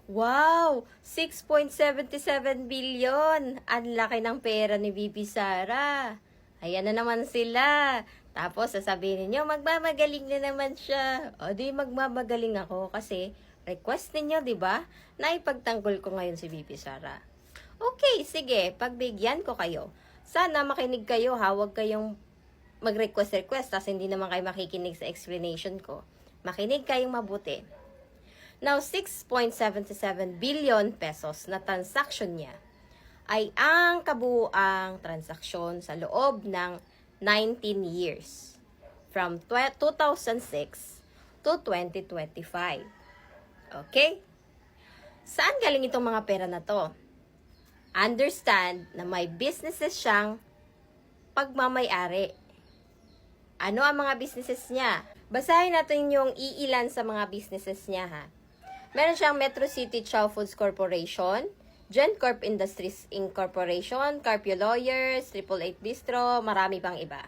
Wow! 6.77 billion! Ang laki ng pera ni VP Sara. Ayan na naman sila. Tapos sasabihin ninyo, magmamagaling na naman siya. O di magmamagaling ako kasi request ninyo, di ba? Na ipagtanggol ko ngayon si VP Sara. Okay, sige, pagbigyan ko kayo. Sana makinig kayo ha, huwag kayong mag-request tapos hindi naman kayo makikinig sa explanation ko. Makinig kayong mabuti. Now, 6.77 billion pesos na transaction niya ay ang kabuuang transaksyon sa loob ng 19 years from 2006 to 2025. Okay? Saan galing itong mga pera na to? Understand na may businesses siyang pagmamayari. Ano ang mga businesses niya? Basahin natin yung iilan sa mga businesses niya ha. Meron siyang Metro City Chow Foods Corporation, GenCorp Industries Incorporation, Carpio Lawyers, 888 Bistro, marami pang iba.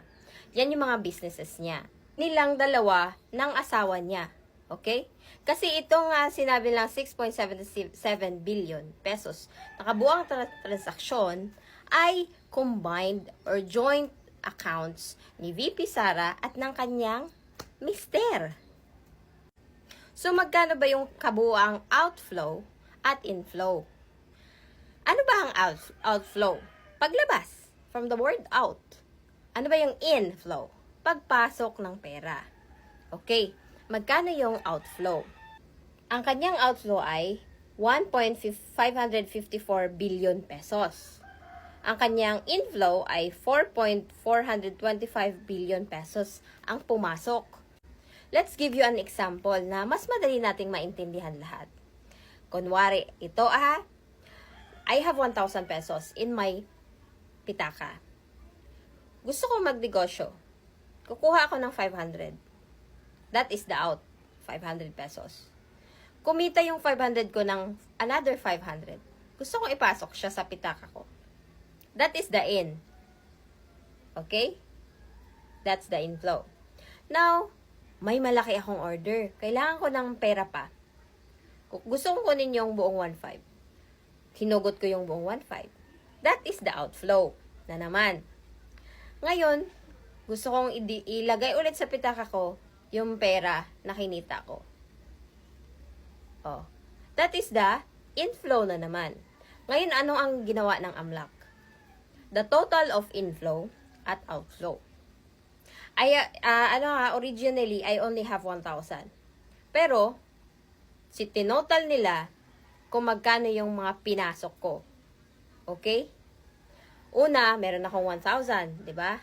Yan yung mga businesses niya. Nilang dalawa ng asawa niya. Okay? Kasi itong sinabi lang 6.77 billion pesos nakabuang transaksyon ay combined or joint accounts ni VP Sara at ng kanyang mister. So, magkano ba yung kabuuang outflow at inflow? Ano ba ang outflow? Paglabas. From the word out. Ano ba yung inflow? Pagpasok ng pera. Okay. Magkano yung outflow? Ang kanyang outflow ay 1.554 billion pesos. Ang kanyang inflow ay 4.425 billion pesos ang pumasok. Let's give you an example na mas madali nating maintindihan lahat. Kunwari, ito I have 1,000 pesos in my pitaka. Gusto ko magnegosyo. Kukuha ako ng 500. That is the out. 500 pesos. Kumita yung 500 ko ng another 500. Gusto kong ipasok siya sa pitaka ko. That is the in. Okay? That's the inflow. Now, may malaki akong order. Kailangan ko ng pera pa. Gusto kong kunin yung buong 1.5. Hinugot ko yung buong 1.5. That is the outflow na naman. Ngayon, gusto kong ilagay ulit sa pitaka ko yung pera na kinita ko. Oh. That is the inflow na naman. Ngayon, ano ang ginawa ng AMLAC? The total of inflow at outflow. Originally, I only have 1,000. Pero, tinotal nila kung magkano yung mga pinasok ko. Okay? Una, meron akong 1,000, di ba?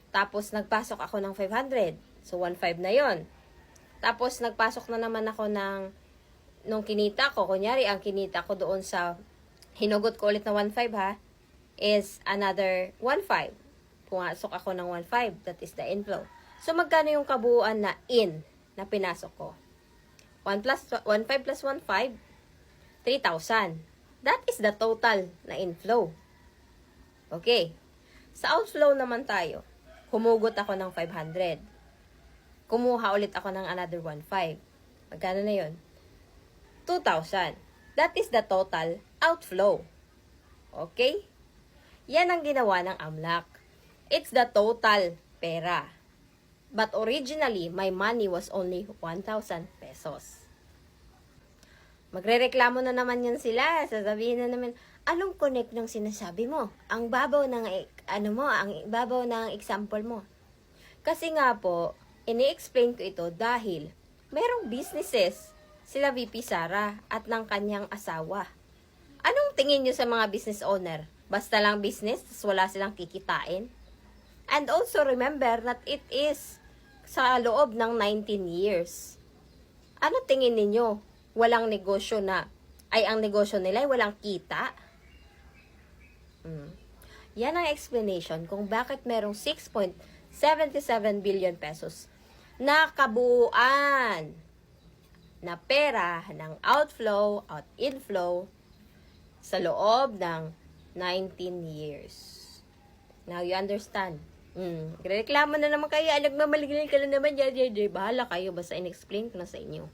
Tapos, nagpasok ako ng 500. So, 1,500 na yon. Tapos, nagpasok na naman ako nung kinita ko. Kunyari, ang kinita ko doon sa, hinugot ko ulit na 1,500 is another 1,500. Pumasok ako ng 1.5. That is the inflow. So, magkano yung kabuuan na in na pinasok ko? 1.5 plus 1.5, 3,000. That is the total na inflow. Okay. Sa outflow naman tayo. Humugot ako ng 500. Kumuha ulit ako ng another 1.5. Magkano na yun? 2,000. That is the total outflow. Okay? Yan ang ginawa ng AMLAC. It's the total pera. But originally, my money was only 1,000 pesos. Magrereklamo na naman yan sila. Sasabihin na naman, anong connect ng sinasabi mo? Ang babaw ng, ang babaw ng example mo. Kasi nga po, ini-explain ko ito dahil merong businesses sila VP Sara at ng kanyang asawa. Anong tingin nyo sa mga business owner? Basta lang business, wala silang kikitain? And also remember that it is sa loob ng 19 years. Ano tingin ninyo? Walang negosyo na, ang negosyo nila ay walang kita? Yan ang explanation kung bakit merong 6.77 billion pesos na kabuuan na pera ng outflow at inflow sa loob ng 19 years. Now, you understand? Reklamo na naman kayo. Nagmamaligil ka na naman. Bahala kayo. Basta in-explain ko na sa inyo.